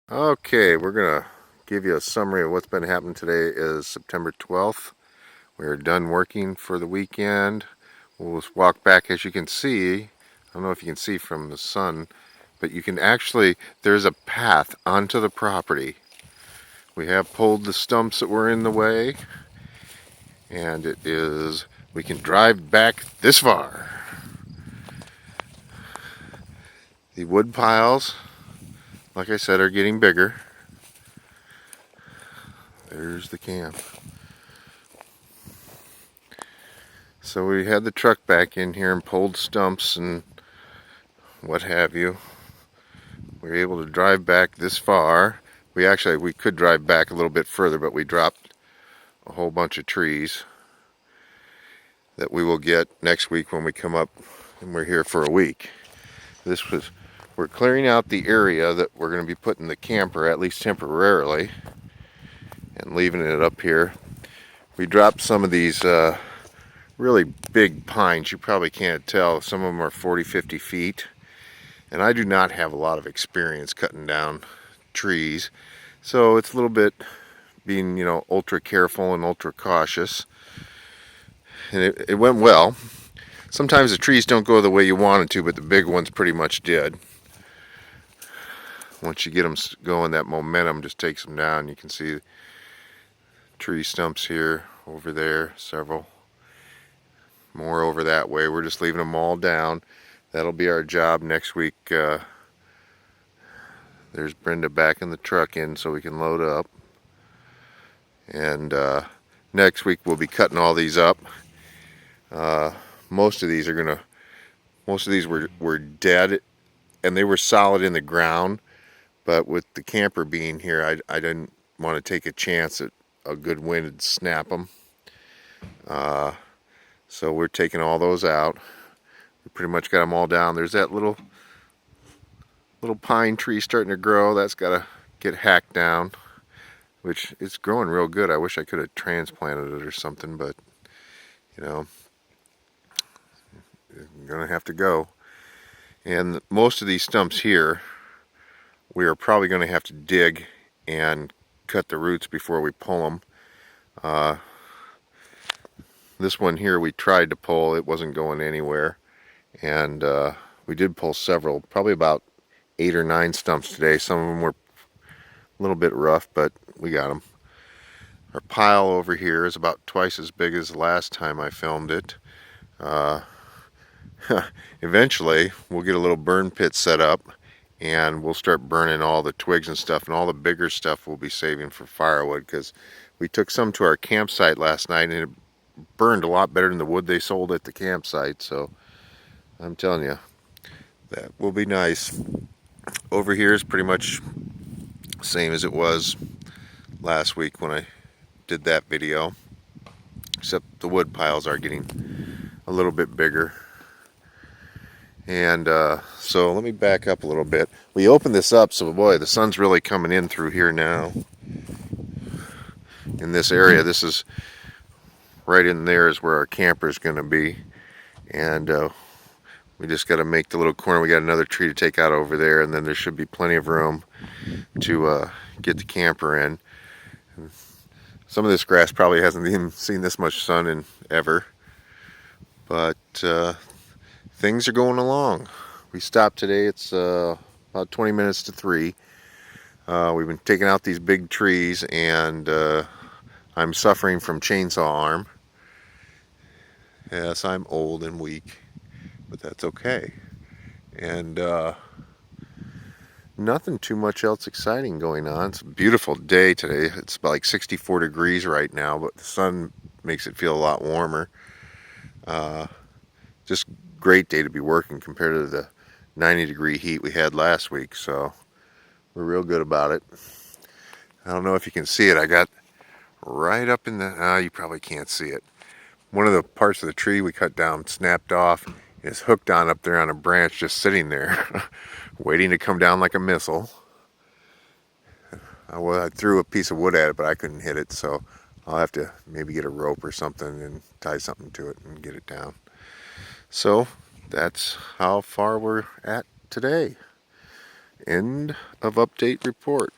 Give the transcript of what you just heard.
Okay, we're gonna give you a summary of what's been happening today. Is September 12th. We're done working for the weekend. We'll just walk back. As you can see, I don't know if you can see from the sun, but you can actually, there's a path onto the property. We have pulled the stumps that were in the way, and we can drive back this far. The wood piles, like I said, are getting bigger. There's the camp. So we had the truck back in here and pulled stumps and what have you. We were able to drive back this far. We could drive back a little bit further, but we dropped a whole bunch of trees that we will get next week when we come up and we're here for a week. We're clearing out the area that we're going to be putting the camper, at least temporarily, and leaving it up here. We dropped some of these really big pines. You probably can't tell. Some of them are 40, 50 feet. And I do not have a lot of experience cutting down trees. So it's a little bit being, ultra careful and ultra cautious. And it went well. Sometimes the trees don't go the way you wanted to, but the big ones pretty much did. Once you get them going, that momentum just takes them down. You can see tree stumps here, over there, several. More over that way. We're just leaving them all down. That'll be our job next week. There's Brenda backing the truck in so we can load up. And next week we'll be cutting all these up. Most of these were dead, and they were solid in the ground. But with the camper being here, I didn't want to take a chance that a good wind would snap them. So we're taking all those out. We pretty much got them all down. There's that little pine tree starting to grow. That's got to get hacked down, which is growing real good. I wish I could have transplanted it or something, but I'm gonna have to go. And most of these stumps here, we are probably going to have to dig and cut the roots before we pull them. This one here we tried to pull. It wasn't going anywhere. And we did pull several, probably about 8 or 9 stumps today. Some of them were a little bit rough, but we got them. Our pile over here is about twice as big as the last time I filmed it. Eventually, we'll get a little burn pit set up, and we'll start burning all the twigs and stuff, and all the bigger stuff we'll be saving for firewood, because we took some to our campsite last night, and it burned a lot better than the wood they sold at the campsite. So I'm telling you, that will be nice. Over here is pretty much same as it was last week when I did that video, except the wood piles are getting a little bit bigger. And so let me back up a little bit. We opened this up, so boy, the sun's really coming in through here now. In this area, this is right in there is where our camper is going to be. And we just got to make the little corner. We got another tree to take out over there, and then there should be plenty of room to get the camper in. And some of this grass probably hasn't even seen this much sun in ever. But things are going along. We stopped today. It's about 20 minutes to 3. We've been taking out these big trees, and I'm suffering from chainsaw arm. Yes, I'm old and weak, but that's okay. And nothing too much else exciting going on. It's a beautiful day today. It's about like 64 degrees right now, but the sun makes it feel a lot warmer. Just great day to be working compared to the 90-degree heat we had last week, so we're real good about it. I don't know if you can see it. I got right up in the, you probably can't see it. One of the parts of the tree we cut down snapped off and is hooked on up there on a branch, just sitting there waiting to come down like a missile. I threw a piece of wood at it, but I couldn't hit it, so I'll have to maybe get a rope or something and tie something to it and get it down. So that's how far we're at today. End of update report.